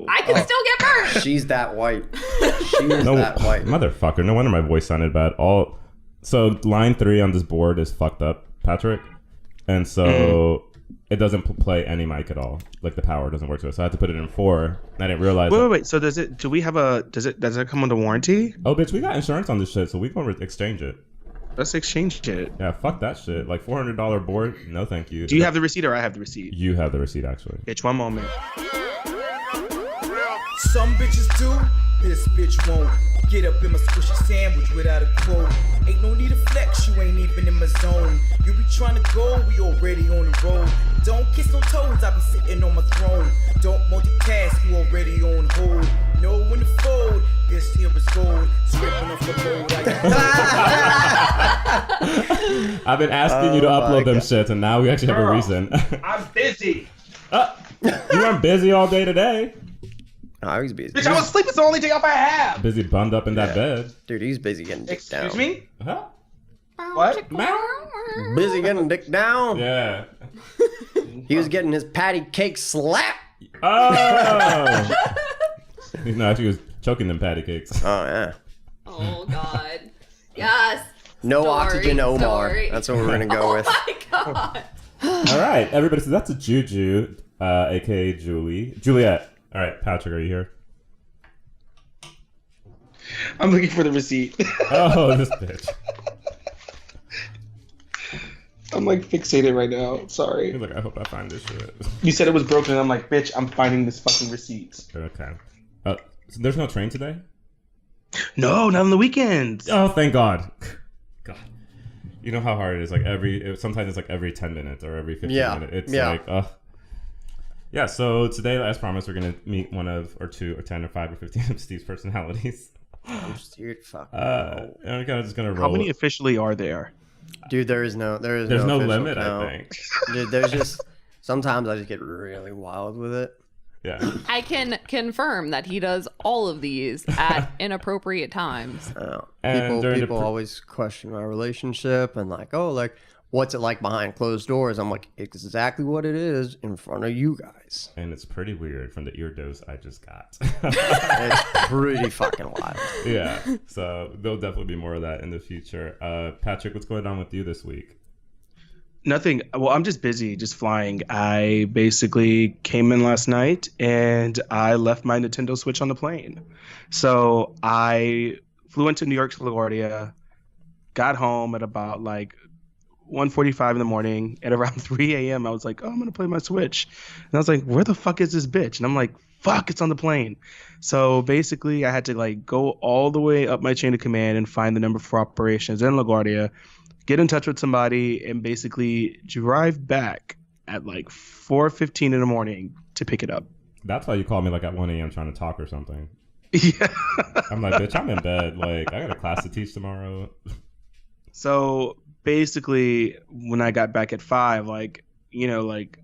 I can still get burned. She's that white. She's that white. Motherfucker. No wonder my voice sounded bad. So line 3 on this board is fucked up, Patrick. And so it doesn't play any mic at all. Like the power doesn't work to it. So I had to put it in 4. And I didn't realize. Wait. So does it come under warranty? Oh, bitch, we got insurance on this shit, so we can exchange it. Let's exchange it. Yeah, fuck that shit. Like $400 board? No, thank you. Do you have the receipt or I have the receipt? You have the receipt, actually. Bitch, one moment. Some bitches do, this bitch won't. Get up in my squishy sandwich without a quote. Ain't no need to flex, you ain't even in my zone. You be trying to go, we already on the road. Don't kiss no toes, I be sitting on my throne. Don't multitask, you already on hold. Know when to fold, this here is gold. Stripping off the road. I've been asking you to upload them shits, and now we actually have a reason. I'm busy. You weren't busy all day today. Oh, he's busy. Bitch, I was asleep. It's the only day off I have. Busy bummed up in that bed. Dude, he's busy getting dick down. Excuse me? Huh? What? Busy getting dick down. Yeah. He was getting his patty cake slapped. Oh! No, actually, he was choking them patty cakes. Oh, yeah. Oh, God. Yes. No Story, oxygen Omar. story. That's what we're going to go with. Oh, my God. All right, everybody. So that's a Juju, a.k.a. Juliet. All right, Patrick, are you here? I'm looking for the receipt. Oh, this bitch. I'm like fixated right now. Sorry. He's like, I hope I find this shit. You said it was broken, and I'm like, bitch, I'm finding this fucking receipt. Okay. So there's no train today? No, not on the weekends. Oh, thank God. God. You know how hard it is. Like sometimes it's like every 10 minutes or every 15 minutes. It's like, ugh. Yeah, so today, as promised, we're going to meet one of, or 2, or 10, or 5, or 15 of Steve's personalities. Dude, fuck. And we're just going to roll. How many officially are there? Dude, there's no no limit, no. I think. Dude, there's just, sometimes I just get really wild with it. Yeah. I can confirm that he does all of these at inappropriate times. People always question my relationship and like, oh, like, what's it like behind closed doors? I'm like, exactly what it is in front of you guys. And it's pretty weird from the ear dose I just got. It's pretty fucking wild. Yeah. So there'll definitely be more of that in the future. Patrick, what's going on with you this week? Nothing. Well, I'm just busy, just flying. I basically came in last night and I left my Nintendo Switch on the plane. So I flew into New York to LaGuardia, got home at about like 1:45 in the morning. At around 3 a.m. I was like, oh, I'm gonna play my Switch, and I was like, where the fuck is this bitch? And I'm like, fuck, it's on the plane. So basically I had to like go all the way up my chain of command and find the number for operations in LaGuardia, get in touch with somebody, and basically drive back at like 4:15 in the morning to pick it up. That's why you called me like at 1 a.m. trying to talk or something. Yeah. I'm like, bitch, I'm in bed. Like, I got a class to teach tomorrow. So basically, when I got back at 5, like, you know, like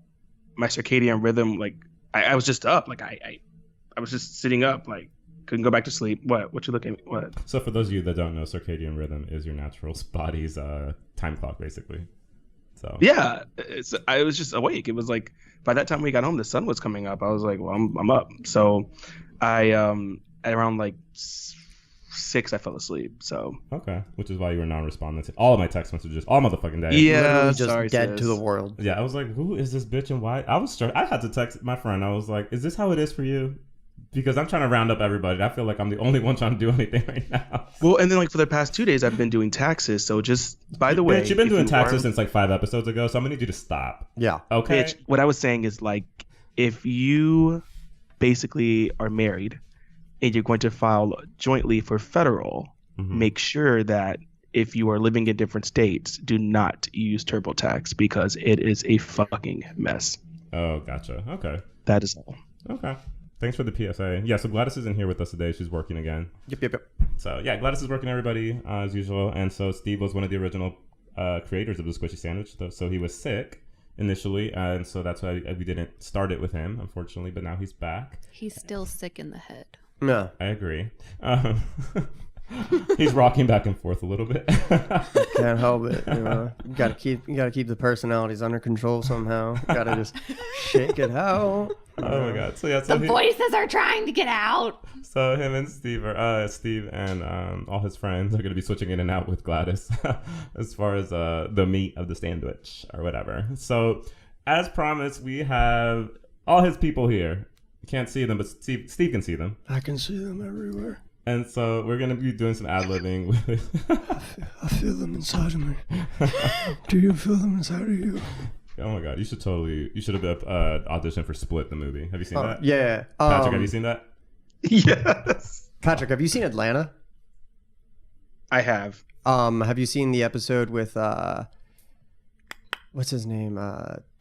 my circadian rhythm, like I was just up. Like I was just sitting up, like couldn't go back to sleep. What you looking at? What? So for those of you that don't know, circadian rhythm is your natural body's time clock, basically. So yeah, I was just awake. It was like by that time we got home, the sun was coming up. I was like, well, I'm up. So I at around like 6, I fell asleep. So okay, which is why you were non-respondent to all of my text messages all motherfucking day. Yeah, just sorry, dead sis. to the world. Yeah, I was like, who is this bitch and why? I was struck. I had to text my friend. I was like, is this how it is for you? Because I'm trying to round up everybody. I feel like I'm the only one trying to do anything right now. Well, and then like for the past 2 days, I've been doing taxes. So just by the way, bitch, you've been doing taxes since like 5 episodes ago. So I'm gonna need you to stop. Yeah. Okay. Bitch, what I was saying is like, if you basically are married and you're going to file jointly for federal, make sure that if you are living in different states, do not use TurboTax because it is a fucking mess. Oh, gotcha. Okay. That is all. Okay. Thanks for the PSA. Yeah, so Gladys isn't here with us today. She's working again. Yep. So, yeah, Gladys is working, everybody, as usual. And so Steve was one of the original creators of the Squishy Sandwich. So he was sick initially. And so that's why we didn't start it with him, unfortunately. But now he's back. He's still sick in the head. No. I agree. He's rocking back and forth a little bit. Can't help it. You know, you gotta keep the personalities under control somehow. Gotta just shake it out. Oh my god. So yeah, The voices are trying to get out. So him and Steve and all his friends are going to be switching in and out with Gladys as far as the meat of the sandwich or whatever. So as promised, we have all his people here. You can't see them, but Steve can see them. I can see them everywhere. And so we're going to be doing some ad-libbing with I feel them inside of me. Do you feel them inside of you? Oh my god, you should have auditioned for Split, the movie. Have you seen that? Yeah. Patrick, have you seen that? Yes. Patrick, have you seen Atlanta? I have. Have you seen the episode with what's his name?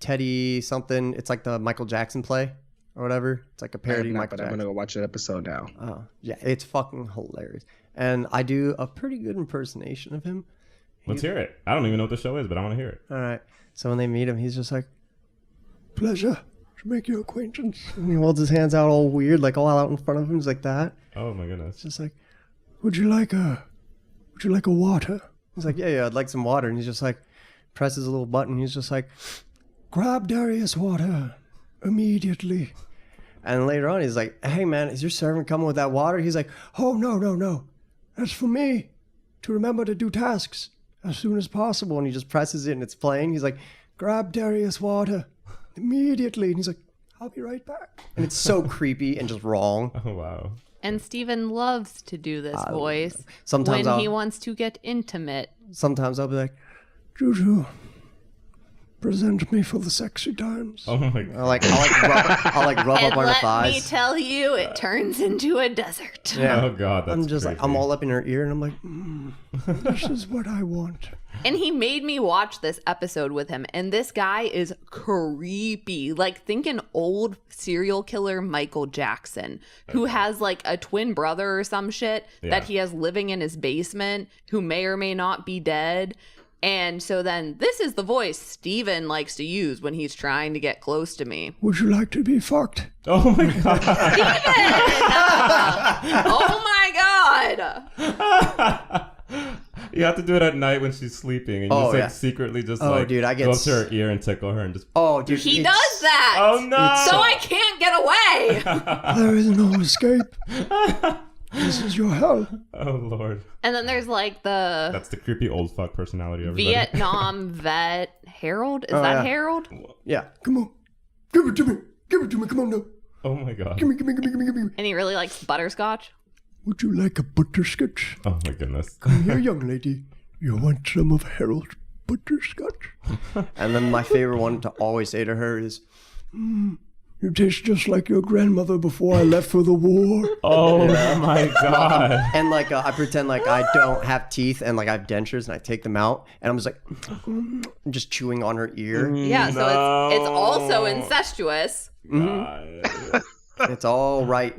Teddy something. It's like the Michael Jackson play or whatever. It's like a parody of Michael Jackson. I'm gonna go watch that episode now. Oh, yeah, it's fucking hilarious. And I do a pretty good impersonation of him. Let's hear it. I don't even know what the show is, but I want to hear it. All right. So when they meet him, he's just like, pleasure to make your acquaintance. And he holds his hands out all weird, like all out in front of him. He's like that. Oh my goodness. It's just like, would you like a water? He's like, yeah, I'd like some water. And he's just like, presses a little button. He's just like, grab Darius water immediately. And later on, he's like, hey man, is your servant coming with that water? He's like, oh, no. That's for me to remember to do tasks as soon as possible. And he just presses it and it's playing. He's like, grab Darius water immediately. And he's like, I'll be right back. And it's so creepy and just wrong. Oh wow. And Steven loves to do this voice sometimes when he wants to get intimate. Sometimes I'll be like, Juju, present me for the sexy times. Oh my god. I'll rub And up on her let thighs. me tell you, it turns into a desert. Yeah. Oh god, that's I'm just crazy. like, I'm all up in her ear and I'm like, this is what I want. And he made me watch this episode with him. And this guy is creepy. Like, think an old serial killer Michael Jackson, who has like a twin brother or some shit that he has living in his basement, who may or may not be dead. And so then this is the voice Steven likes to use when he's trying to get close to me. Would you like to be fucked? Oh my god. Oh my god! You have to do it at night when she's sleeping, and you just secretly just dude, I get go up to her ear and tickle her and just. Oh, dude, He does that! Oh no! So I can't get away! There is no escape. This is your hell. Oh lord. And then there's like the That's the creepy old fuck personality. Everybody. Vietnam vet Harold. Is that yeah. Harold? Yeah, come on. Give it to me. Come on now. Oh my god. Give me. And he really likes butterscotch. Would you like a butterscotch? Oh my goodness. Come here, young lady. You want some of Harold's butterscotch? And then my favorite one to always say to her is, you taste just like your grandmother before I left for the war. Oh my god. And like I pretend like I don't have teeth and like I have dentures and I take them out and I'm just like I'm just chewing on her ear. Yeah, so it's also incestuous. It's all right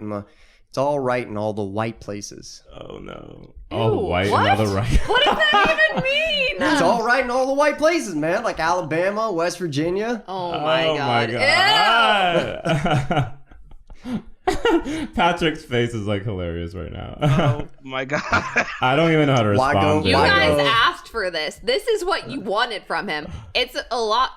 in all the white places. Oh no. Ew, All white what? and all the right. What does that even mean? It's all right in all the white places, man. Like Alabama, West Virginia. Oh my god. Ew. Patrick's face is like hilarious right now. Oh my god. I don't even know how to Why respond. go- You Why guys go- asked for this. This is what you wanted from him. It's a lot.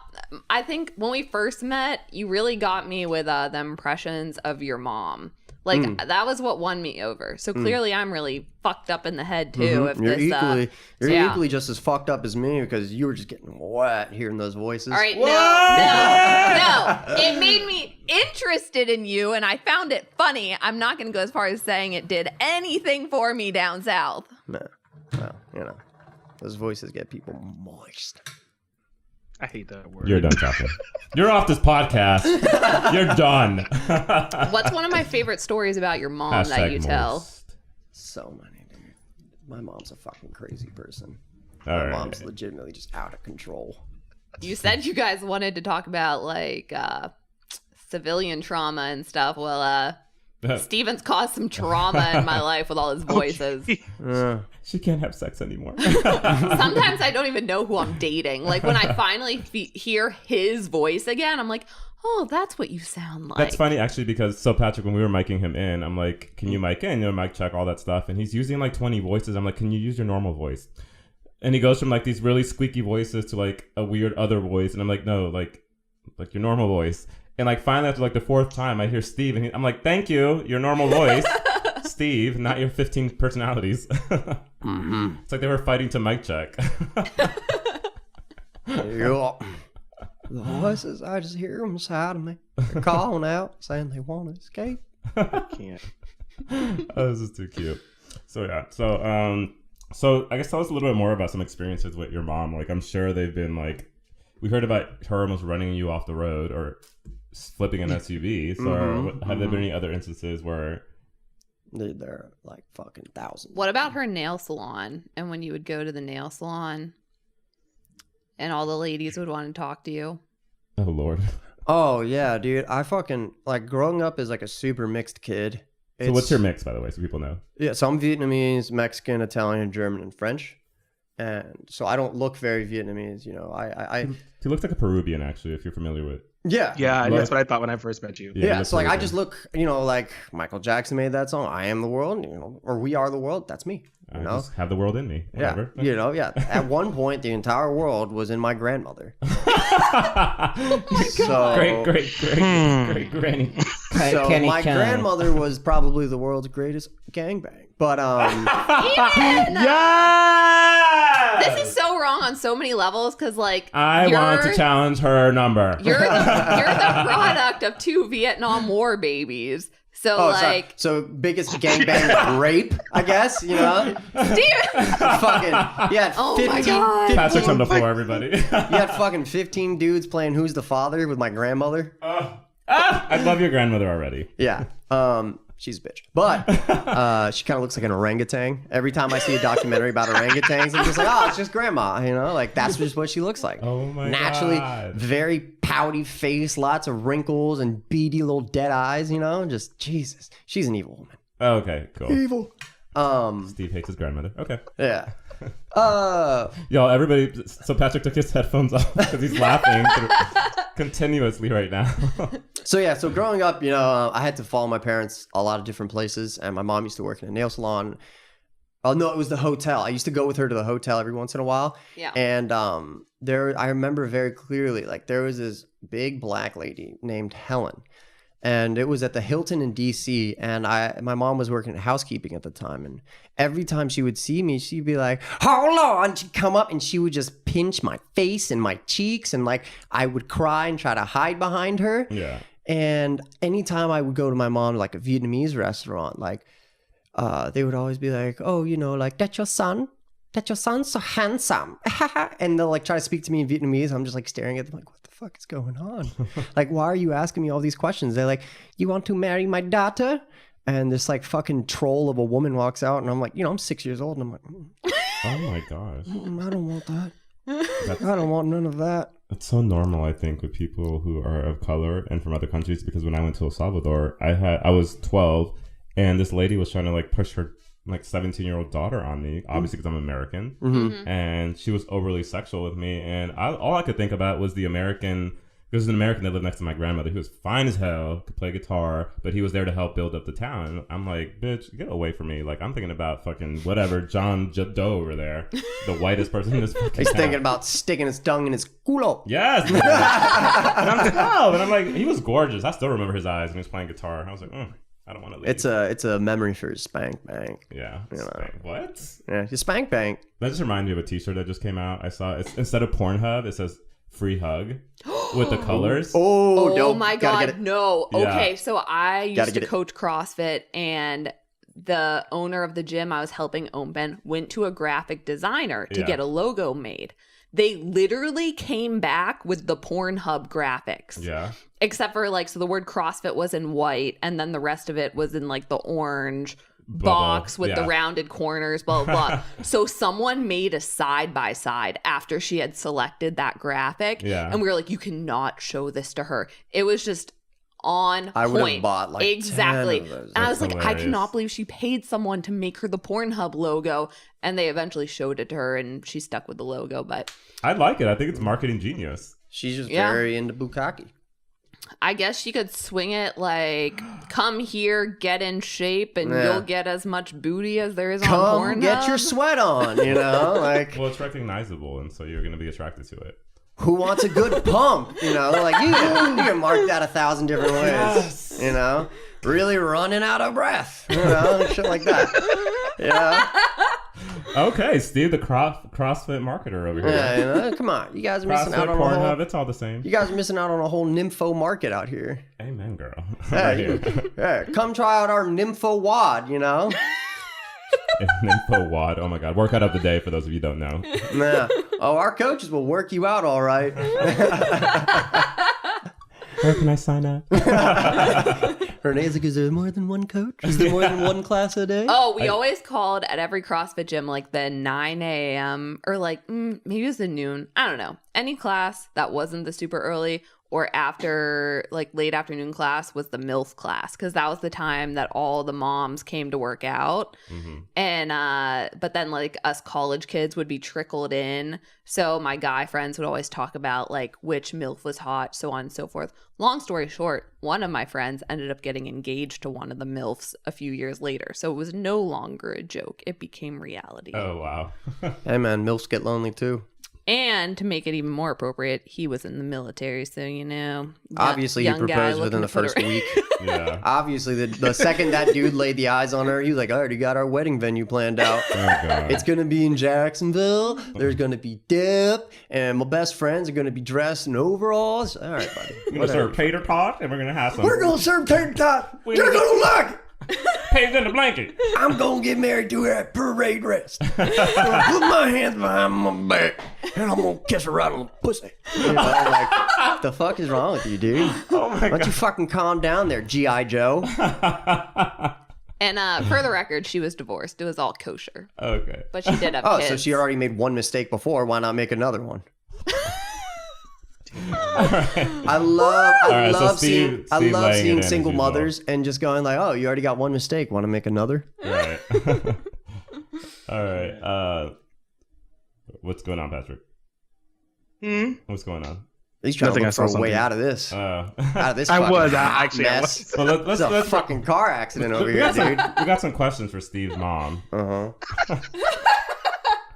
I think when we first met, you really got me with the impressions of your mom. Like, that was what won me over. So clearly I'm really fucked up in the head, too. If You're this, equally just as fucked up as me because you were just getting wet hearing those voices. All right, no. It made me interested in you, and I found it funny. I'm not going to go as far as saying it did anything for me down south. No. Well, those voices get people moist. I hate that word. You're done talking. You're off this podcast. You're done. What's one of my favorite stories about your mom that you tell? Moist. So many, dude. My mom's a fucking crazy person. All My right. mom's legitimately just out of control. You said you guys wanted to talk about, like, civilian trauma and stuff. Well, Steven's caused some trauma in my life with all his voices. She can't have sex anymore. Sometimes I don't even know who I'm dating. Like, when I finally hear his voice again, I'm like, oh, that's what you sound like. That's funny, actually, because Patrick, when we were micing him in, I'm like, can you mic in? Mic check, all that stuff. And he's using like 20 voices. I'm like, can you use your normal voice? And he goes from like these really squeaky voices to like a weird other voice. And I'm like, no, like your normal voice. And like finally after like the 4th time, I hear Steve, and I'm like, "Thank you, your normal voice, Steve, not your 15 personalities." It's like they were fighting to mic check. Yeah. The voices, I just hear them inside of me. They're calling out, saying they want to escape. I can't. Oh, this is too cute. So yeah, so I guess tell us a little bit more about some experiences with your mom. Like I'm sure they've been like, we heard about her almost running you off the road or flipping an SUV. So have there been any other instances where they're like fucking thousands? What about her nail salon? And when you would go to the nail salon and all the ladies would want to talk to you? Oh Lord. Oh yeah, dude. I fucking like growing up as like a super mixed kid. So what's your mix, by the way, so people know? Yeah, so I'm Vietnamese, Mexican, Italian, German, and French. And so I don't look very Vietnamamese, you know. He looks like a Peruvian, actually, if you're familiar with. Yeah. Yeah, that's what I thought when I first met you. Yeah, so like I just look, you know, like Michael Jackson made that song, I Am the World, you know, or We Are the World, that's me. You know? Just have the world in me. Whatever. Yeah, you know, yeah. At one point, the entire world was in my grandmother. So, Great granny. So my grandmother was probably the world's greatest gangbang. But This is so wrong on so many levels because like I want to challenge her number. You're the product of 2 Vietnam War babies. So so biggest gangbang rape, I guess, you know? Steven! Fucking, yeah, Oh 15, my God. 15 Patrick's on the floor, everybody. You had fucking 15 dudes playing Who's the Father with my grandmother. I love your grandmother already. Yeah. She's a bitch. But she kind of looks like an orangutan. Every time I see a documentary about orangutans, I'm just like, oh, it's just grandma, you know? Like, that's just what she looks like. Oh, my Naturally, God. very pouty face, lots of wrinkles and beady little dead eyes, you know? Just, Jesus. She's an evil woman. Okay, cool. Evil. Steve hates his grandmother. Okay. Yeah. Y'all, everybody, so Patrick took his headphones off because he's laughing continuously right now. So growing up, you know, I had to follow my parents a lot of different places, and my mom used to work in a nail salon. Oh no, it was the hotel. I used to go with her to the hotel every once in a while. Yeah. And I remember very clearly, like there was this big black lady named Helen. And it was at the Hilton in DC, and my mom was working at housekeeping at the time, and every time she would see me, she'd be like, hold on, she'd come up and she would just pinch my face and my cheeks, and like I would cry and try to hide behind her. Yeah. And anytime I would go to my mom, like a Vietnamese restaurant, like they would always be like, oh, you know, like, that's your son? That your son's so handsome. And they'll like try to speak to me in Vietnamese. I'm just like staring at them like, what the fuck is going on? Like, why are you asking me all these questions? They're like, you want to marry my daughter? And this like fucking troll of a woman walks out, and I'm like, you know, I'm 6 years old, and I'm like, Oh my gosh. I don't want that. I don't want none of that. It's so normal, I think, with people who are of color and from other countries, because when I went to El Salvador, I was 12, and this lady was trying to like push her like 17-year-old daughter on me, obviously because I'm American, and she was overly sexual with me, and all I could think about was the American. There was an American that lived next to my grandmother who was fine as hell, could play guitar, but he was there to help build up the town. And I'm like, bitch, get away from me. Like, I'm thinking about fucking whatever, John Doe over there, the whitest person in this fucking He's town. thinking about sticking his tongue in his culo. Yes. And I'm 12, and I'm like, he was gorgeous. I still remember his eyes when he was playing guitar. I was like, I don't want to leave. It's a memory for his spank bank. Yeah. You know. What? Yeah, his spank bank. That just reminded me of a t-shirt that just came out. I saw it's instead of Pornhub, it says free hug with the colors. Oh, Oh dope. my Gotta God, get it. no. Yeah. Okay, so I used to get it. coach CrossFit, and the owner of the gym I was helping open went to a graphic designer to Yeah. get a logo made. They literally came back with the Pornhub graphics. Yeah. Except for like, so the word CrossFit was in white, and then the rest of it was in like the orange box with the rounded corners, blah, blah, blah. So someone made a side-by-side after she had selected that graphic. Yeah. And we were like, you cannot show this to her. It was just on I point. would have bought like Exactly. 10 of those. And I was That's like, I hilarious. cannot believe she paid someone to make her the Pornhub logo. And they eventually showed it to her, and she stuck with the logo. But I like it. I think it's marketing genius. She's just Yeah. very into bukkake. I guess she could swing it like, come here, get in shape, and Yeah. you'll get as much booty as there is on Come Pornhub. get your sweat on, you know? Like, Well, it's recognizable, and so you're going to be attracted to it. Who wants a good pump? You know, like you can mark that 1,000 different ways. Yes. You know, really running out of breath. You know, shit like that. Yeah. Okay, Steve, the CrossFit marketer over here. Yeah, you know, come on, you guys are missing out on Pornhub, a whole. it's all the same. You guys are missing out on a whole nympho market out here. Amen, girl. Hey, hey, come try out our nympho wad. You know. Nympho wad. Oh my God, workout of the day for those of you who don't know. Nah. Oh, our coaches will work you out all right. Where can I sign up? Renee's like, is there more than one coach? Is there more than one class a day? Oh, we always called at every CrossFit gym like the 9 a.m. or like maybe it was the noon. I don't know. Any class that wasn't the super early or after like late afternoon class was the MILF class because that was the time that all the moms came to work out. Mm-hmm. And but then like us college kids would be trickled in. So my guy friends would always talk about like which MILF was hot, so on and so forth. Long story short, one of my friends ended up getting engaged to one of the MILFs a few years later. So it was no longer a joke. It became reality. Oh, wow. Hey, man, MILFs get lonely too. And to make it even more appropriate, he was in the military, so you know. Obviously, he proposed within the first week. Yeah. Obviously, the second that dude laid the eyes on her, he was like, I already got our wedding venue planned out. Oh, God. It's going to be in Jacksonville. There's going to be dip, and my best friends are going to be dressed in overalls. All right, buddy. We're going to serve tater tot, and we're going to have some. We're going to serve tater tot. You're going to like it. Pigs in the blanket. I'm going to get married to her at parade rest. I'm going to put my hands behind my back, and I'm going to kiss her right on the pussy. You know, like, what the fuck is wrong with you, dude? Oh, my God. Why don't you fucking calm down there, G.I. Joe? And for the record, she was divorced. It was all kosher. Okay. But she did have Oh, kids. so she already made one mistake before. Why not make another one? I love seeing single mothers and just going like, oh, you already got one mistake. Want to make another? Right. All right. What's going on, Patrick? What's going on? He's trying to look for a way out of this. Out of this. I was mess. Well, let's a fucking car accident over here, dude. We got some questions for Steve's mom. All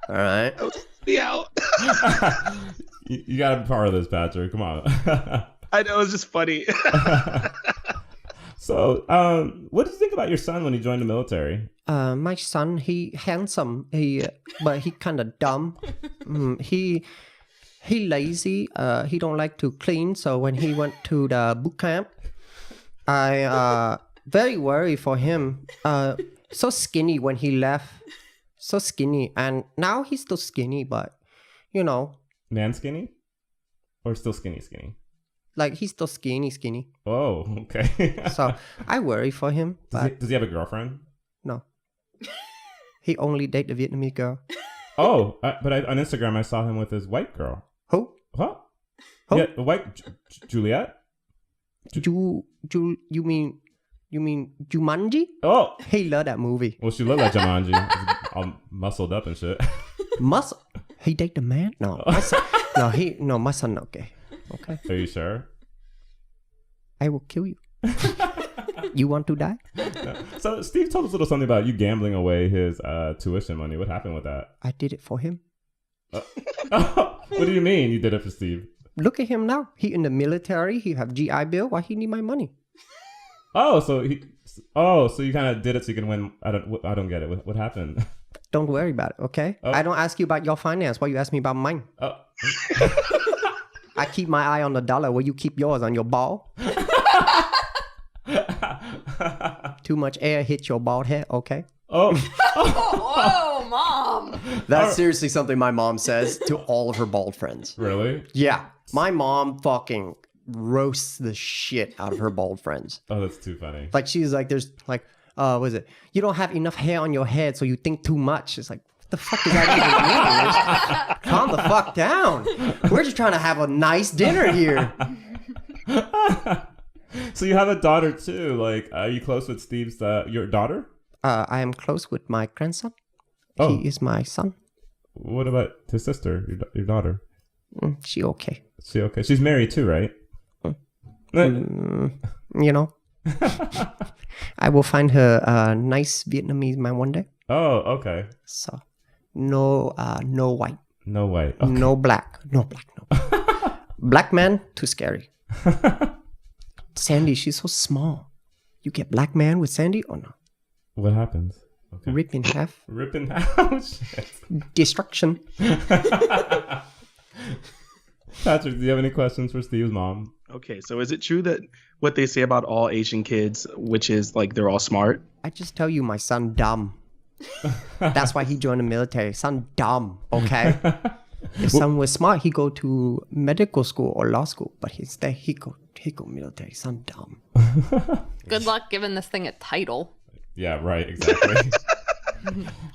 right. Be out. You got to be part of this, Patrick. Come on. I know, it's just funny. So, what did you think about your son when he joined the military? My son, he handsome, but he kind of dumb. He lazy. He don't like to clean. So when he went to the boot camp, I very worried for him. So skinny when he left. So skinny, and now he's still skinny, but you know. Man skinny? Or still skinny? Like, he's still skinny. Oh, okay. So, I worry for him. Does he have a girlfriend? No. He only date the Vietnamese girl. Oh, but on Instagram, I saw him with his white girl. Who? What? Who? Yeah, white Juliet? You mean Jumanji? Oh! He love that movie. Well, she looked like Jumanji. All muscled up and shit. Muscle? He date the man? No. My son, my son okay. Okay. Are you sure? I will kill you. You want to die? So Steve told us a little something about you gambling away his tuition money. What happened with that? I did it for him. What do you mean you did it for Steve? Look at him now. He in the military. He have GI Bill. Why he need my money? So you kind of did it so you can win. I don't get it. What happened? Don't worry about it, okay? Oh. I don't ask you about your finance. Why you ask me about mine? Oh. I keep my eye on the dollar. Where you keep yours on your ball? Too much air hit your bald head, okay? Oh. Whoa, Mom. That's seriously something my mom says to all of her bald friends. Really? Yeah. My mom fucking roasts the shit out of her bald friends. Oh, that's too funny. Like, she's like, there's like, what is it? You don't have enough hair on your head, so you think too much. It's like, what the fuck does that even mean? Calm the fuck down. We're just trying to have a nice dinner here. So you have a daughter too. Like, are you close with Steve's your daughter? I am close with my grandson. Oh. He is my son. What about his sister, your daughter? She okay. She okay? She's married too, right? You know. I will find her a nice Vietnamese man one day. Oh, okay. So, no white. No white. Okay. No black. No black. No black. Black man, too scary. Sandy, she's so small. You get black man with Sandy or no? What happens? Okay. Rip in half. Rip in half. Destruction. Patrick, do you have any questions for Steve's mom? Okay, so is it true that what they say about all Asian kids, which is like they're all smart? I just tell you, my son dumb. That's why he joined the military. Son dumb, okay? If son was smart, he go to medical school or law school. But instead, he go military. Son dumb. Good luck giving this thing a title. Yeah, right, exactly.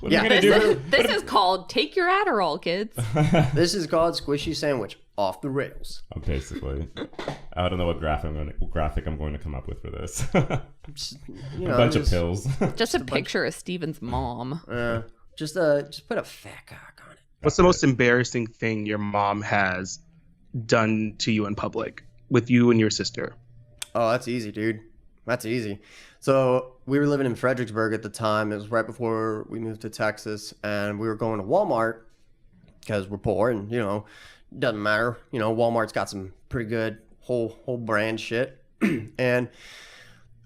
What are you gonna do? This is called Take Your Adderall, kids. This is called Squishy Sandwich. Off the rails. Basically. I don't know what graphic I'm going to come up with for this. Just, a bunch of pills. Just a picture of Steven's mom. Just put a fat cock on it. What's the most embarrassing thing your mom has done to you in public with you and your sister? Oh, that's easy, dude. That's easy. So we were living in Fredericksburg at the time. It was right before we moved to Texas, and we were going to Walmart because we're poor, and doesn't matter. Walmart's got some pretty good whole brand shit. And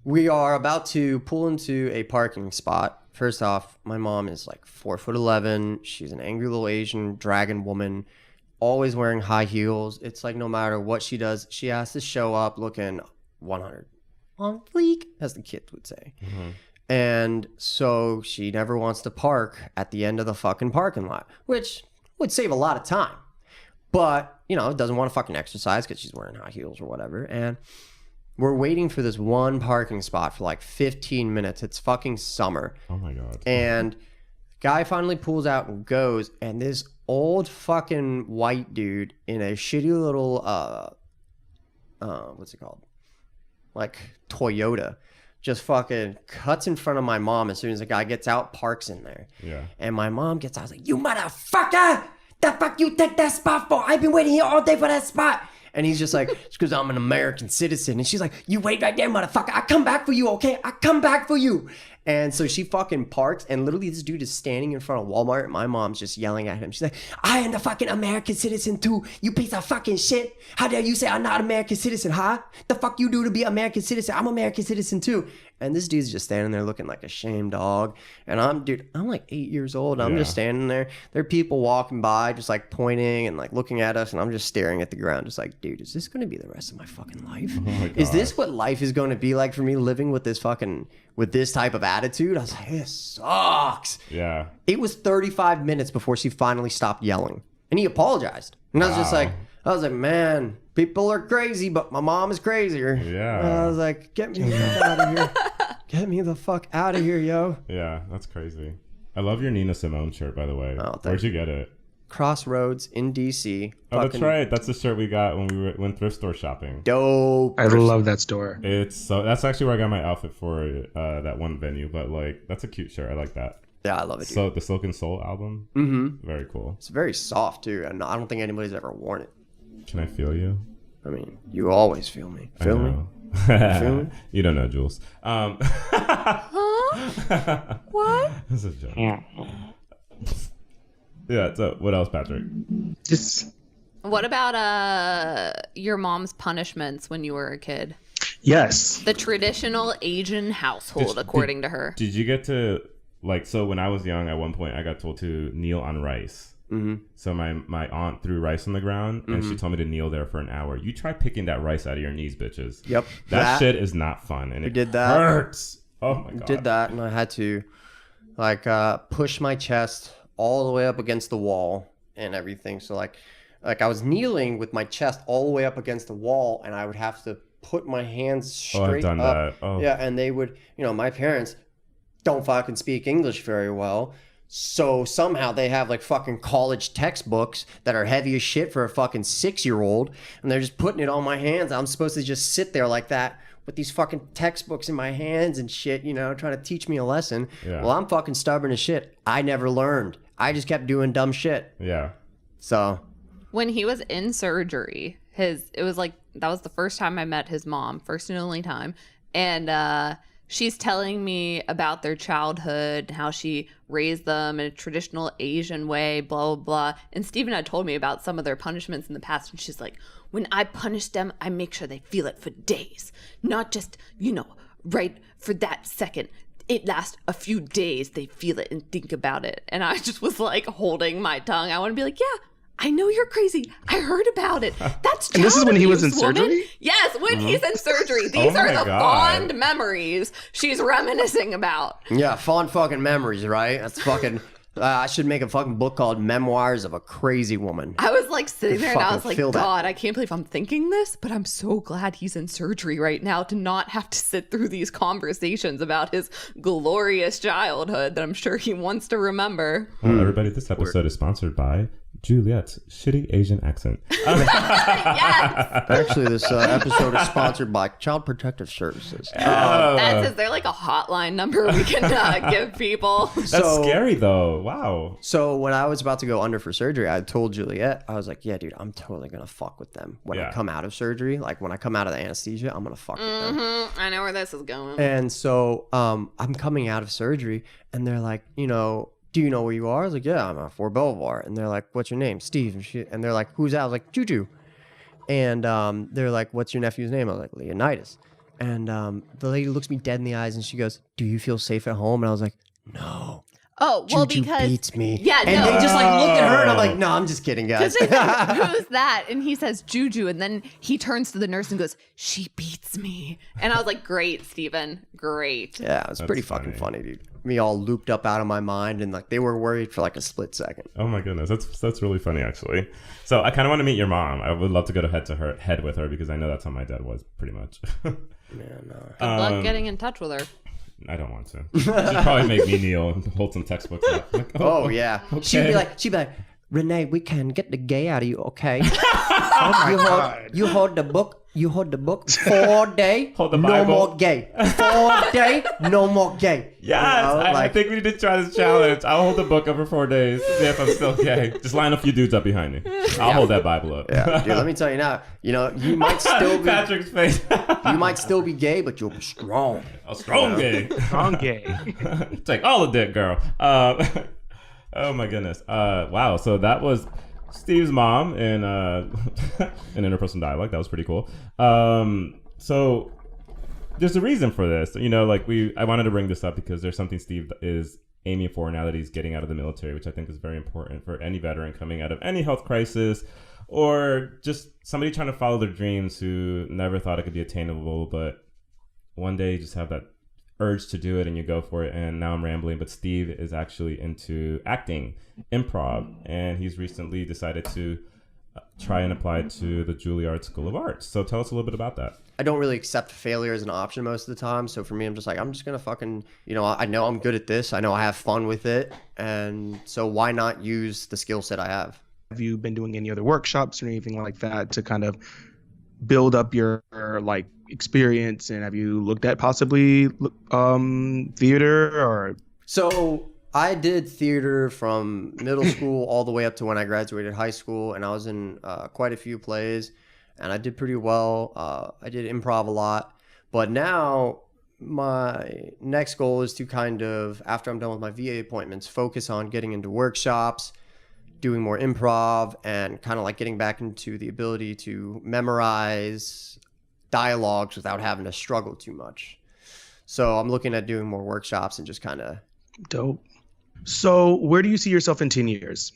we are about to pull into a parking spot. First off, my mom is like 4'11". She's an angry little Asian dragon woman, always wearing high heels. It's like no matter what she does, she has to show up looking 100 on fleek, as the kids would say. Mm-hmm. And so she never wants to park at the end of the fucking parking lot, which would save a lot of time. But, doesn't want to fucking exercise because she's wearing high heels or whatever. And we're waiting for this one parking spot for like 15 minutes. It's fucking summer. Oh my God. And guy finally pulls out and goes. And this old fucking white dude in a shitty little, what's it called? Like Toyota. Just fucking cuts in front of my mom as soon as the guy gets out, parks in there. Yeah. And my mom gets out, like, you motherfucker! The fuck you take that spot for? I've been waiting here all day for that spot. And he's just like, it's because I'm an American citizen. And she's like, you wait right there, motherfucker. I come back for you, okay? I come back for you. And so she fucking parks, and literally this dude is standing in front of Walmart. And my mom's just yelling at him. She's like, I am the fucking American citizen too, you piece of fucking shit. How dare you say I'm not an American citizen, huh? The fuck you do to be American citizen? I'm American citizen too. And this dude's just standing there looking like a shamed dog. And I'm like 8 years old. I'm just standing there. There are people walking by just like pointing and like looking at us. And I'm just staring at the ground just like, dude, is this going to be the rest of my fucking life? Oh my God. Is this what life is going to be like for me, living with this type of attitude? I was like, this sucks. Yeah. It was 35 minutes before she finally stopped yelling. And he apologized. And I was just like, man, people are crazy, but my mom is crazier. Yeah. And I was like, get me the fuck out of here. Get me the fuck out of here, yo. Yeah, that's crazy. I love your Nina Simone shirt, by the way. Oh, where'd you get it? Crossroads in DC. Oh, that's right. That's the shirt we got when we went thrift store shopping. Dope. I love that store. That's actually where I got my outfit for that one venue. But like, that's a cute shirt. I like that. Yeah, I love it. So the Silk and Soul album. Mm-hmm. Very cool. It's very soft too, and I don't think anybody's ever worn it. Can I feel you? I mean, you always feel me. Feel me? Feel me? You don't know, Jules. Huh? What? This is a joke. Yeah. So what else, Patrick? What about your mom's punishments when you were a kid? Yes. The traditional Asian household, according to her. Did you get to so when I was young, at one point I got told to kneel on rice. Mm-hmm. So my aunt threw rice on the ground, and she told me to kneel there for an hour. You try picking that rice out of your knees, bitches. Yep. That shit is not fun, and it did that. hurts. Oh my God. Did that, and I had to push my chest all the way up against the wall and everything. So like I was kneeling with my chest all the way up against the wall, and I would have to put my hands straight I've done up. that. Oh. Yeah, and they would, my parents don't fucking speak English very well. So somehow they have like fucking college textbooks that are heavy as shit for a fucking 6-year-old, and they're just putting it on my hands. I'm supposed to just sit there like that with these fucking textbooks in my hands and shit, trying to teach me a lesson. Yeah. Well, I'm fucking stubborn as shit. I never learned. I just kept doing dumb shit. Yeah. So when he was in surgery, it was like, that was the first time I met his mom, first and only time. And she's telling me about their childhood, how she raised them in a traditional Asian way, blah, blah, blah. And Stephen had told me about some of their punishments in the past. And she's like, when I punish them, I make sure they feel it for days, not just, right for that second. It lasts a few days. They feel it and think about it. And I just was like holding my tongue. I want to be like, yeah, I know you're crazy. I heard about it. That's child And this is when he was in abuse, woman. surgery? Yes, when he's in surgery. These are the fond memories she's reminiscing about. Yeah, fond fucking memories, right? That's fucking... I should make a fucking book called Memoirs of a Crazy Woman. I was like sitting there and I was like, feel that. God, I can't believe I'm thinking this, but I'm so glad he's in surgery right now to not have to sit through these conversations about his glorious childhood that I'm sure he wants to remember. Well, everybody, this episode is sponsored by Juliet's shitty Asian accent. Yes. Actually, this episode is sponsored by Child Protective Services. Is there like a hotline number we can give people? That's scary though. Wow. So when I was about to go under for surgery, I told Juliet, I was like, yeah, dude, I'm totally going to fuck with them when I come out of surgery. Like when I come out of the anesthesia, I'm going to fuck with them. I know where this is going. And so I'm coming out of surgery and they're like, do you know where you are? I was like, yeah, I'm at Fort Belvoir. And they're like, what's your name? Steve. And they're like, who's that? I was like, Juju. And they're like, what's your nephew's name? I was like, Leonidas. And the lady looks me dead in the eyes and she goes, do you feel safe at home? And I was like, no. Oh, well, Juju because beats me. Yeah, and no. they just like look at her and I'm like, no, I'm just kidding, guys. Because they said, who's that? And he says, Juju. And then he turns to the nurse and goes, she beats me. And I was like, great, Steven. Great. Yeah, it was pretty fucking funny, dude. Me all looped up out of my mind and like they were worried for like a split second. Oh my goodness, that's really funny actually. So I kind of want to meet your mom. I would love to go to head with her because I know that's how my dad was pretty much. Yeah, no. Good luck getting in touch with her. I don't want to. She'd probably make me kneel and hold some textbooks up. Like, oh yeah. Okay. She'd be like, Renee, we can get the gay out of you, okay? Oh my God. You hold the book. You hold the book 4 day. Hold the no Bible. more gay. 4 day, no more gay. Yes, I think we need to try this challenge. I'll hold the book up for 4 days. See if I'm still gay. Just line a few dudes up behind me. I'll hold that Bible up. Yeah, dude, let me tell you now. You might still be Patrick's face. you might still be gay, but you'll be strong. A strong gay. Strong gay. Take all the dick, girl. Oh my goodness. Wow. So that was Steve's mom in an interpersonal dialogue. That was pretty cool. So there's a reason for this. I wanted to bring this up because there's something Steve is aiming for now that he's getting out of the military, which I think is very important for any veteran coming out of any health crisis or just somebody trying to follow their dreams who never thought it could be attainable, but one day you just have that urge to do it and you go for it. And now I'm rambling, but Steve is actually into acting, improv, and he's recently decided to try and apply to the Juilliard School of Arts. So tell us a little bit about that. I don't really accept failure as an option most of the time. So for me, I'm just gonna fucking, I know I'm good at this. I know I have fun with it. And so why not use the skill set I have? Have you been doing any other workshops or anything like that to kind of build up your experience? And have you looked at possibly theater or? So I did theater from middle school all the way up to when I graduated high school, and I was in quite a few plays, and I did pretty well. I did improv a lot, but now my next goal is to kind of, after I'm done with my VA appointments, focus on getting into workshops, doing more improv, and kind of like getting back into the ability to memorize dialogues without having to struggle too much. So I'm looking at doing more workshops and just kind of... Dope. So where do you see yourself in 10 years?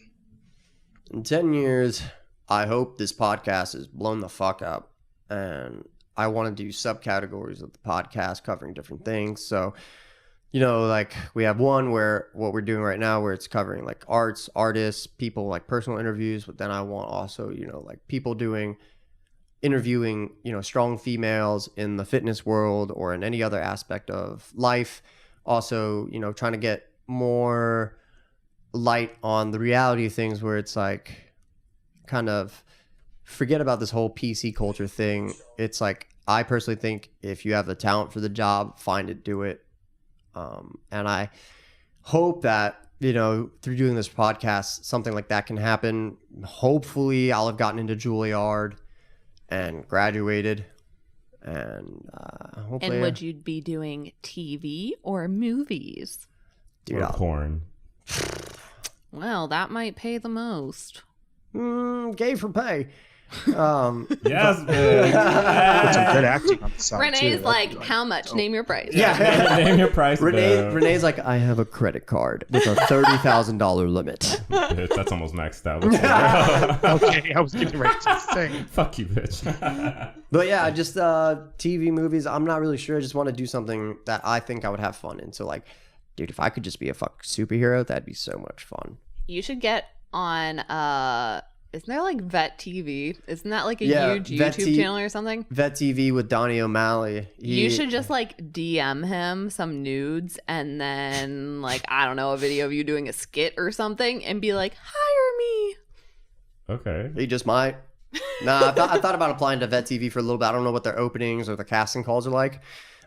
In 10 years, I hope this podcast is blown the fuck up. And I want to do subcategories of the podcast covering different things. So, we have one where what we're doing right now where it's covering like arts, artists, people, like personal interviews. But then I want also, people interviewing, strong females in the fitness world or in any other aspect of life. Also, trying to get more light on the reality of things where it's like kind of forget about this whole PC culture thing. It's like, I personally think if you have the talent for the job, find it, do it. And I hope that, through doing this podcast, something like that can happen. Hopefully I'll have gotten into Juilliard and graduated And hopefully. And would you be doing TV or movies? Dude, or porn? Well, that might pay the most. Gay for pay. Yes, bitch. Put some good acting on the side, Renee's too. like, how much? Name your price. Yeah. Name your price. Renee's like, I have a credit card with a $30,000 limit. Bitch, that's almost maxed out. Okay, I was getting ready to say. Fuck you, bitch. But yeah, just TV, movies. I'm not really sure. I just want to do something that I think I would have fun in. So like, dude, if I could just be a fuck superhero, that'd be so much fun. You should get on isn't there like Vet TV? Isn't that like a huge YouTube channel or something? Vet TV with Donnie O'Malley. You should just like DM him some nudes and then like, I don't know, a video of you doing a skit or something and be like, hire me. Okay. He just might. Nah, I thought about applying to Vet TV for a little bit. I don't know what their openings or the casting calls are like.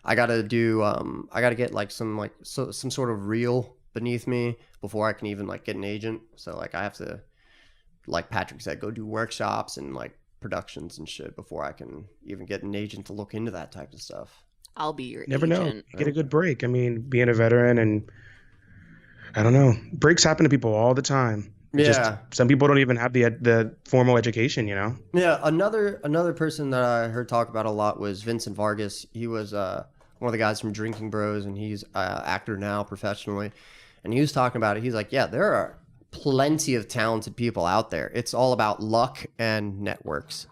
I gotta get like some sort of reel beneath me before I can even like get an agent. So like I have to, like Patrick said, go do workshops and like productions and shit before I can even get an agent to look into that type of stuff. I'll be your Never agent. know. You get a good break. I mean, being a veteran and I don't know, breaks happen to people all the time. Yeah. Some people don't even have the formal education, you know? Yeah. Another person that I heard talk about a lot was Vincent Vargas. He was one of the guys from Drinking Bros, and he's an actor now professionally. And he was talking about it. He's like, yeah, there are plenty of talented people out there. It's all about luck and networks.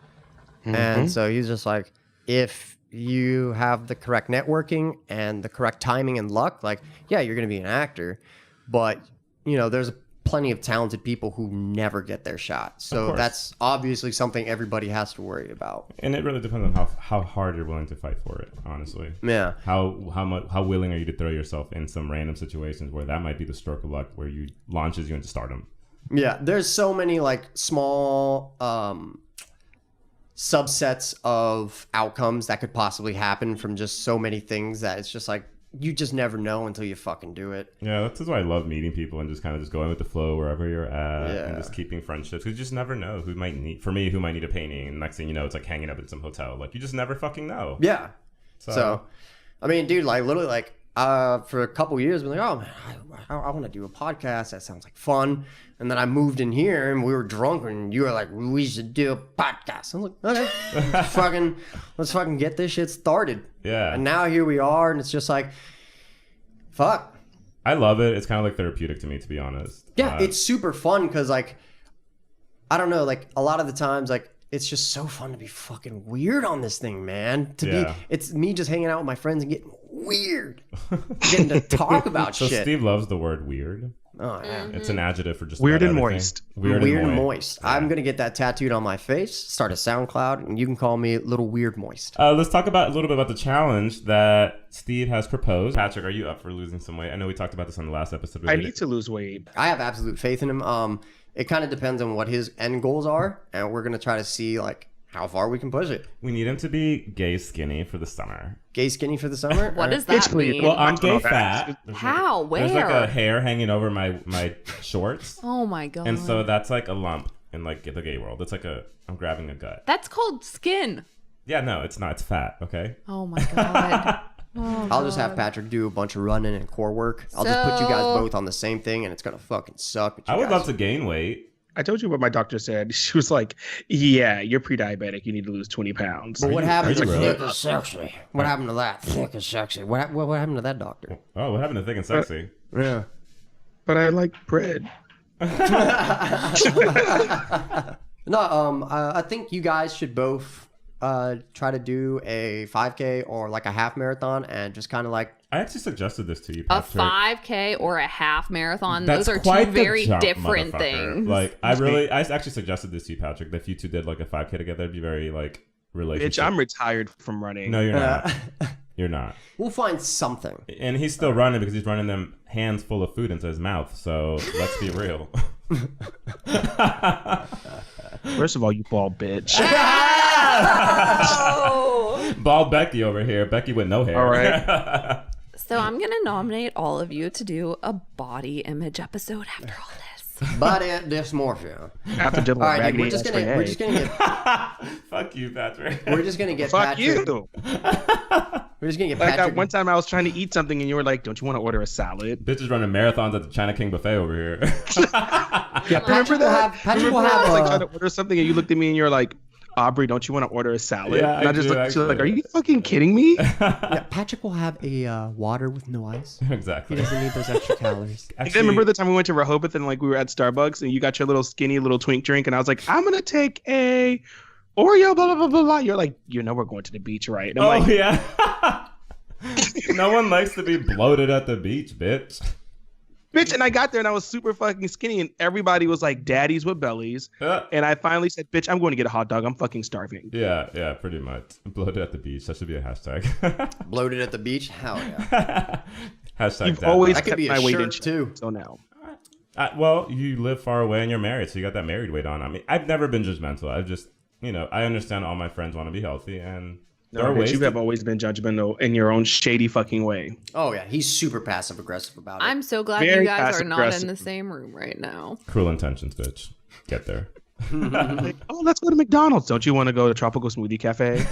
Mm-hmm. And so he's just like, if you have the correct networking and the correct timing and luck, like, yeah, you're going to be an actor. But, you know, there's plenty of talented people who never get their shot. So that's obviously something everybody has to worry about. And it really depends on how hard you're willing to fight for it, honestly. Yeah. How willing are you to throw yourself in some random situations where that might be the stroke of luck where you launches you into stardom. Yeah, there's so many like small subsets of outcomes that could possibly happen from just so many things that it's just like you just never know until you fucking do it. Yeah, that's why I love meeting people and just kind of just going with the flow wherever you're at and just keeping friendships. You just never know who might need a painting. And next thing you know, it's like hanging up in some hotel. Like you just never fucking know. Yeah. So I mean, dude, like literally like for a couple years, I've been like, oh man, I want to do a podcast. That sounds like fun. And then I moved in here and we were drunk and you were like, we should do a podcast. I was like, okay, let's fucking get this shit started. Yeah. And now here we are, and it's just like, fuck. I love it. It's kind of like therapeutic to me, to be honest. Yeah, it's super fun because like, I don't know, like a lot of the times, like it's just so fun to be fucking weird on this thing, man. It's me just hanging out with my friends and getting weird, getting to talk about so shit. Steve loves the word weird. Oh yeah, It's an adjective for just weird about and everything. moist. Weird and moist. Yeah. I'm gonna get that tattooed on my face. Start a SoundCloud, and you can call me Little Weird Moist. Let's talk a little bit about the challenge that Steve has proposed. Patrick, are you up for losing some weight? I know we talked about this on the last episode. I need to lose weight. I have absolute faith in him. It kind of depends on what his end goals are, and we're gonna try to see like how far we can push it. We need him to be gay skinny for the summer. Gay skinny for the summer? What does that mean? Well, I'm gay fat. How? Where? There's like a hair hanging over my shorts. Oh my god. And so that's like a lump in like the gay world. It's like I'm grabbing a gut. That's called skin. Yeah, no, it's not. It's fat, okay? Oh my god. I'll just have Patrick do a bunch of running and core work. I'll just put you guys both on the same thing, and it's gonna fucking suck. I would love to gain weight. I told you what my doctor said. She was like, yeah, you're pre-diabetic. You need to lose 20 pounds. But what happened to really? thick and sexy? What happened to that? Thick and sexy. What happened to that doctor? Oh, what happened to thick and sexy? Yeah. But I like bread. No, I think you guys should both try to do a 5K or like a half marathon and just kind of like. I actually suggested this to you, A Patrick. 5K or a half marathon, That's those are quite two the very jump, different motherfucker. things. Like, I actually suggested this to you, Patrick, that if you two did like a 5K together, it'd be very like relationship. Bitch, I'm retired from running. No, you're not. You're not. We'll find something. And he's still running because he's running them hands full of food into his mouth. So let's be real. First of all, you bald bitch. Bald Becky over here. Becky with no hair. All right. So I'm going to nominate all of you to do a body image episode after all this. Body dysmorphia. After All right, dude, we're just gonna get. Fuck you, Patrick. We're just gonna get. Fuck Patrick. you. We're just gonna get Like Patrick. one time I was trying to eat something and you were like, "Don't you want to order a salad?" Bitches running marathons at the China King buffet over here. Yeah, Patrick will have. Patrick will I have. was like trying to order something and you looked at me and you're like, "Aubrey, don't you want to order a salad?" Yeah, and I I just do, looked at you like, actually. "Are you fucking kidding me?" Yeah, Patrick will have a water with no ice. Exactly. He doesn't need those extra calories. I remember the time we went to Rehoboth and like we were at Starbucks and you got your little skinny little twink drink and I was like, "I'm gonna take a Oreo, blah blah blah blah blah." You're like, "You know we're going to the beach, right?" And I'm like, yeah. No one likes to be bloated at the beach, bitch. "Bitch!" And I got there and I was super fucking skinny and everybody was like, "Daddies with bellies." And I finally said, "Bitch, I'm going to get a hot dog. I'm fucking starving." Yeah, pretty much. Bloated at the beach. That should be a hashtag. Bloated at the beach? Hell yeah. Hashtag You've that. always That could kept be a my weight in shirt, check, too. so now. Well, you live far away and you're married, so you got that married weight on. I mean, I've never been judgmental. I've just, I understand all my friends want to be healthy, and there No, are bitch, ways you to- have always been judgmental in your own shady fucking way. Oh yeah, he's super passive aggressive about it. I'm so glad Very you guys are not in passive-aggressive. the same room right now. Cruel intentions, bitch. Get there. Like, oh, let's go to McDonald's. Don't you want to go to Tropical Smoothie Cafe?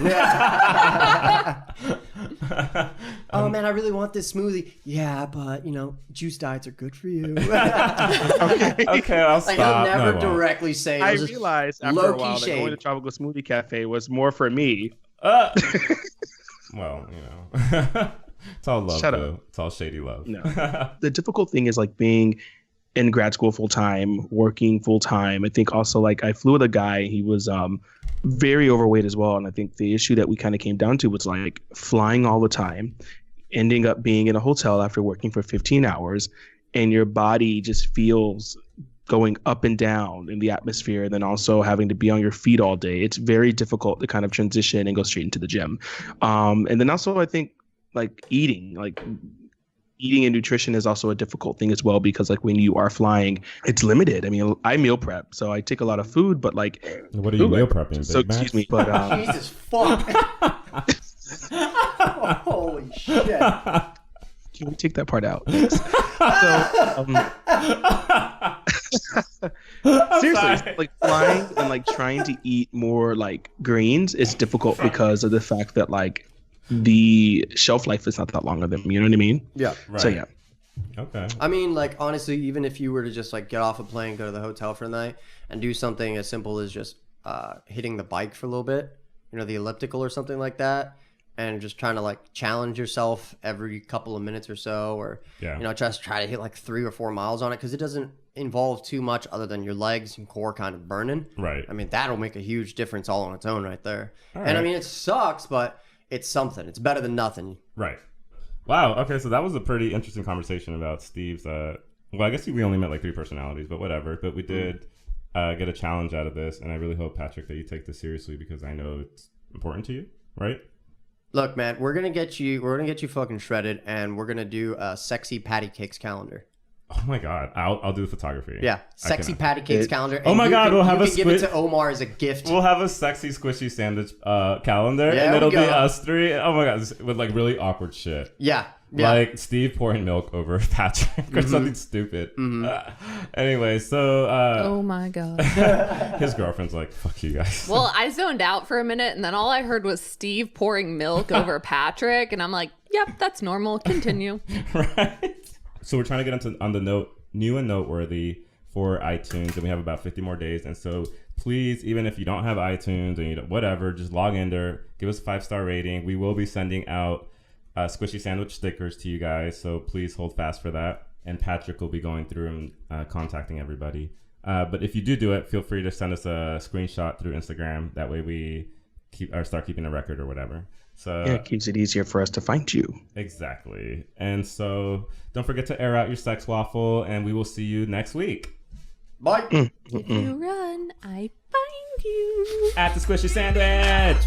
Oh man, I really want this smoothie. Yeah, but juice diets are good for you. Okay, I'll stop. Like he'll No, never won't. directly say. I It'll just realized after a low-key while that going to shade. Tropical Smoothie Cafe was more for me. Well, it's all love, Shut though. It's all shady love. No. The difficult thing is like being in grad school full time, working full time. I think also like I flew with a guy. He was very overweight as well. And I think the issue that we kind of came down to was like flying all the time, ending up being in a hotel after working for 15 hours, and your body just feels going up and down in the atmosphere, and then also having to be on your feet all day. It's very difficult to kind of transition and go straight into the gym. And then also I think like eating and nutrition is also a difficult thing as well, because like when you are flying, it's limited. I mean, I meal prep, so I take a lot of food, but like, What are you meal prepping? so Big Macs? excuse me, but Jesus fuck. Holy shit. can we take that part out? Seriously, sorry. like flying and like trying to eat more like greens is difficult because of the fact that like the shelf life is not that long of them. You know what I mean? Yeah. Right. So yeah. Okay. I mean, like honestly, even if you were to just like get off a plane, go to the hotel for the night, and do something as simple as just hitting the bike for a little bit, the elliptical or something like that, and just trying to like challenge yourself every couple of minutes or so, or just try to hit like 3 or 4 miles on it, because it doesn't involve too much other than your legs and core kind of burning. Right. I mean, that'll make a huge difference all on its own right there. All And I right. mean, it sucks, but it's something. It's better than nothing. Right. Wow. Okay, so that was a pretty interesting conversation about Steve's. Well, I guess we only met like 3 personalities, but whatever. But we did get a challenge out of this, and I really hope, Patrick, that you take this seriously, because I know it's important to you, right? Look, man, we're gonna get you fucking shredded, and we're gonna do a sexy patty cakes calendar. Oh my God, I'll do the photography. Yeah, I sexy can- patty cakes calendar. Oh and my you God, can- we'll have you a can give it squid- to Omar as a gift. We'll have a sexy squishy sandwich calendar, There and we it'll be go. us 3. Oh my God, with like really awkward shit. Yeah. Like Steve pouring milk over Patrick or something stupid. Anyway, so Oh my God. his girlfriend's like, fuck you guys. Well, I zoned out for a minute, and then all I heard was Steve pouring milk over Patrick, and I'm like, yep, that's normal. Continue. Right? So we're trying to get on the new and noteworthy for iTunes, and we have about 50 more days. And so please, even if you don't have iTunes and whatever, just log in there, give us a 5-star rating. We will be sending out squishy sandwich stickers to you guys, so please hold fast for that. And Patrick will be going through and contacting everybody. But if you do it, feel free to send us a screenshot through Instagram. That way we start keeping a record or whatever. So Yeah, it keeps it easier for us to find you. exactly. And so don't forget to air out your sex waffle, and we will see you next week Bye. If you run, I find you. at the Squishy Sandwich.